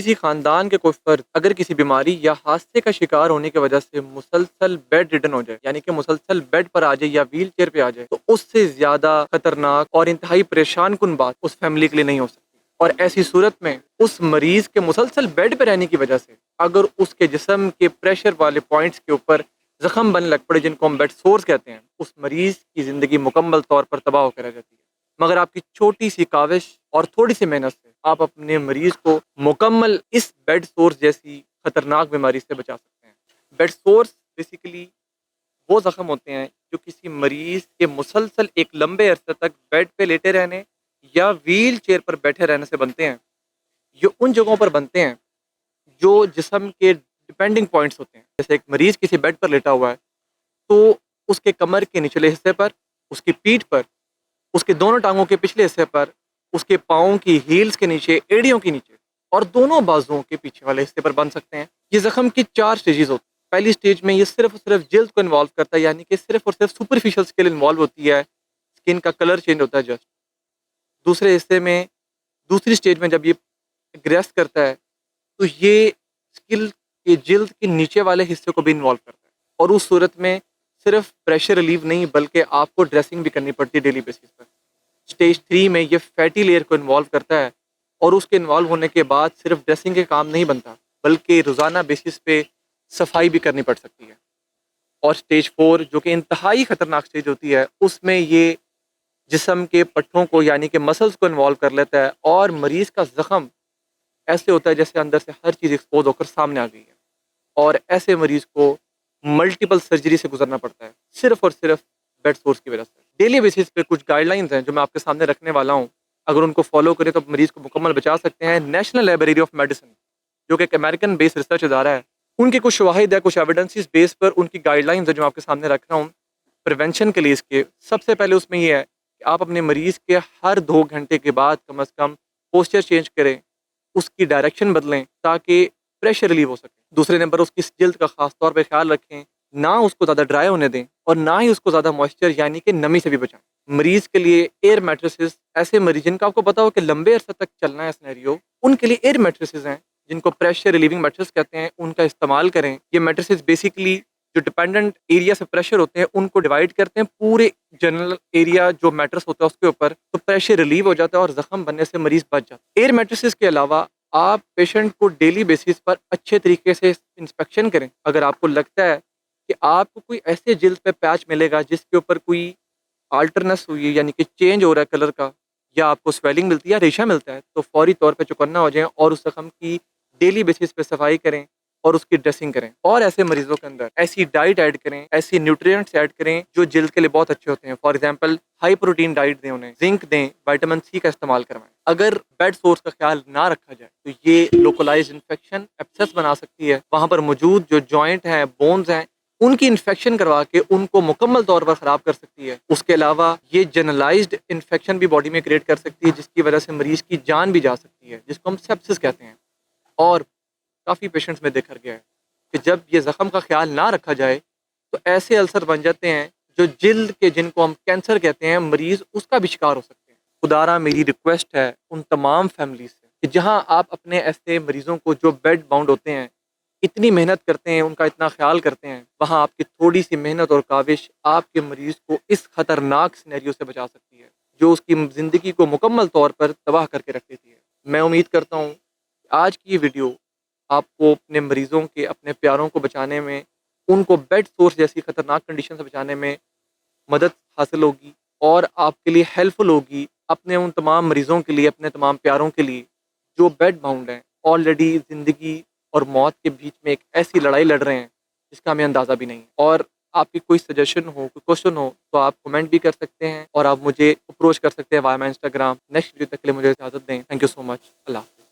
کسی خاندان کے کوئی فرد اگر کسی بیماری یا حادثے کا شکار ہونے کی وجہ سے مسلسل بیڈ ریڈن ہو جائے، یعنی کہ مسلسل بیڈ پر آ جائے یا ویل چیئر پہ آ جائے، تو اس سے زیادہ خطرناک اور انتہائی پریشان کن بات اس فیملی کے لیے نہیں ہو سکتی۔ اور ایسی صورت میں اس مریض کے مسلسل بیڈ پہ رہنے کی وجہ سے اگر اس کے جسم کے پریشر والے پوائنٹس کے اوپر زخم بننے لگ پڑے، جن کو ہم بیڈ سورس کہتے ہیں، اس مریض کی زندگی مکمل طور پر تباہ ہو کر رہ جاتی ہے۔ مگر آپ کی چھوٹی سی کاوش اور تھوڑی سی محنت سے آپ اپنے مریض کو مکمل اس بیڈ سورس جیسی خطرناک بیماری سے بچا سکتے ہیں۔ بیڈ سورس بیسیکلی وہ زخم ہوتے ہیں جو کسی مریض کے مسلسل ایک لمبے عرصے تک بیڈ پہ لیٹے رہنے یا ویل چیئر پر بیٹھے رہنے سے بنتے ہیں۔ یہ ان جگہوں پر بنتے ہیں جو جسم کے ڈیپینڈنگ پوائنٹس ہوتے ہیں۔ جیسے ایک مریض کسی بیڈ پر لیٹا ہوا ہے تو اس کے کمر کے نچلے حصے پر، اس کی پیٹھ پر، اس کے دونوں ٹانگوں کے پچھلے حصے پر، اس کے پاؤں کی ہیلز کے نیچے، ایڑیوں کے نیچے اور دونوں بازوؤں کے پیچھے والے حصے پر بن سکتے ہیں۔ یہ زخم کی 4 سٹیجز ہوتی ہیں۔ پہلی سٹیج میں یہ صرف اور صرف جلد کو انوالو کرتا ہے، یعنی کہ صرف اور صرف سپرفیشل اسکل انوالو ہوتی ہے، اسکن کا کلر چینج ہوتا ہے جسٹ۔ دوسرے حصے میں، دوسری سٹیج میں جب یہ اگریس کرتا ہے تو یہ اسکل کے جلد کے نیچے والے حصے کو بھی انوالو کرتا ہے، اور اس صورت میں صرف پریشر ریلیو نہیں بلکہ آپ کو ڈریسنگ بھی کرنی پڑتی ہے ڈیلی بیسس پر۔ سٹیج 3 میں یہ فیٹی لیئر کو انوالو کرتا ہے، اور اس کے انوالو ہونے کے بعد صرف ڈریسنگ کے کام نہیں بنتا بلکہ روزانہ بیسس پہ صفائی بھی کرنی پڑ سکتی ہے۔ اور سٹیج 4 جو کہ انتہائی خطرناک سٹیج ہوتی ہے، اس میں یہ جسم کے پٹھوں کو یعنی کہ مسلز کو انوالو کر لیتا ہے، اور مریض کا زخم ایسے ہوتا ہے جیسے اندر سے ہر چیز ایکسپوز ہو کر سامنے آ گئی ہے، اور ایسے مریض کو ملٹیپل سرجری سے گزرنا پڑتا ہے صرف اور صرف بیڈ سورس کی وجہ سے۔ ڈیلی بیسس پہ کچھ گائیڈ لائنز ہیں جو میں آپ کے سامنے رکھنے والا ہوں، اگر ان کو فالو کریں تو مریض کو مکمل بچا سکتے ہیں۔ نیشنل لائبریری آف میڈیسن جو کہ ایک امریکن بیس ریسرچ ادارہ ہے، ان کے کچھ شواہد ہے، کچھ ایویڈنسز بیس پر ان کی گائیڈ لائنز ہیں جو میں آپ کے سامنے رکھ رہا ہوں پریونشن کے لیے۔ اس کے سب سے پہلے اس میں یہ ہے کہ آپ اپنے مریض کے ہر 2 گھنٹے کے بعد کم از کم پوسچر چینج کریں، اس کی ڈائریکشن بدلیں تاکہ پریشر ریلیو ہو سکے۔ دوسرے نمبر، اس کی جلد کا خاص طور پہ خیال رکھیں، نہ اس کو زیادہ ڈرائی ہونے دیں اور نہ ہی اس کو زیادہ موئسچر یعنی کہ نمی سے بھی بچائیں۔ مریض کے لیے ایئر میٹریسز، ایسے مریض جن کا آپ کو پتا ہو کہ لمبے عرصے تک چلنا ہے سینیریو، ان کے لیے ایئر میٹریسز ہیں جن کو پریشر ریلیونگ میٹریس کہتے ہیں، ان کا استعمال کریں۔ یہ میٹریسز بیسیکلی جو ڈیپینڈنٹ ایریا سے پریشر ہوتے ہیں ان کو ڈیوائڈ کرتے ہیں پورے جنرل ایریا جو میٹرس ہوتا ہے اس کے اوپر، تو پریشر ریلیو ہو جاتا ہے اور زخم بننے سے مریض بچ جاتا ہے۔ ایئر میٹریسز کے علاوہ آپ پیشنٹ کو ڈیلی بیسس پر اچھے طریقے سے انسپیکشن کریں۔ اگر آپ کو لگتا ہے کہ آپ کو کوئی ایسے جلد پہ پیچ ملے گا جس کے اوپر کوئی آلٹرنس ہوئی ہے یعنی کہ چینج ہو رہا ہے کلر کا، یا آپ کو سویلنگ ملتی ہے یا ریشہ ملتا ہے، تو فوری طور پہ چوکنا ہو جائیں اور اس زخم کی ڈیلی بیسس پہ صفائی کریں اور اس کی ڈریسنگ کریں۔ اور ایسے مریضوں کے اندر ایسی ڈائٹ ایڈ کریں، ایسی نیوٹرینٹس ایڈ کریں جو جلد کے لیے بہت اچھے ہوتے ہیں۔ For example high protein diet دیں، انہیں زنک دیں، وٹامن سی کا استعمال کروائیں۔ اگر بیڈ سورس کا خیال نہ رکھا جائے تو یہ لوکلائز انفیکشن ایبسس بنا سکتی ہے، وہاں پر موجود جو جوائنٹ ہیں، بونز ہیں، ان کی انفیکشن کروا کے ان کو مکمل طور پر خراب کر سکتی ہے۔ اس کے علاوہ یہ جنرلائزڈ انفیکشن بھی باڈی میں کریٹ کر سکتی ہے جس کی وجہ سے مریض کی جان بھی جا سکتی ہے، جس کو ہم سیپسس کہتے ہیں۔ اور کافی پیشنٹس میں دیکھا گیا ہے کہ جب یہ زخم کا خیال نہ رکھا جائے تو ایسے السر بن جاتے ہیں جو جلد کے، جن کو ہم کینسر کہتے ہیں، مریض اس کا بھی شکار ہو سکتے ہیں۔ خدارا میری ریکویسٹ ہے ان تمام فیملیز سے کہ جہاں آپ اپنے ایسے مریضوں کو جو بیڈ باؤنڈ ہوتے ہیں اتنی محنت کرتے ہیں، ان کا اتنا خیال کرتے ہیں، وہاں آپ کی تھوڑی سی محنت اور کاوش آپ کے مریض کو اس خطرناک سینیریو سے بچا سکتی ہے جو اس کی زندگی کو مکمل طور پر تباہ کر کے رکھ دیتی ہے۔ میں امید کرتا ہوں کہ آج کی یہ ویڈیو آپ کو اپنے مریضوں کے، اپنے پیاروں کو بچانے میں، ان کو بیڈ سورس جیسی خطرناک کنڈیشن سے بچانے میں مدد حاصل ہوگی، اور آپ کے لیے ہیلپ فل ہوگی اپنے ان تمام مریضوں کے لیے، اپنے تمام پیاروں کے لیے جو بیڈ باؤنڈ ہیں، آلریڈی زندگی اور موت کے بیچ میں ایک ایسی لڑائی لڑ رہے ہیں جس کا ہمیں اندازہ بھی نہیں ہے۔ اور آپ کی کوئی سجیشن ہو، کوئی کوشچن ہو تو آپ کمنٹ بھی کر سکتے ہیں اور آپ مجھے اپروچ کر سکتے ہیں وائے مائی انسٹاگرام۔ نیکسٹ ویڈیو تک کے لیے مجھے اجازت دیں۔ تھینک یو سو مچ۔ اللہ حافظ۔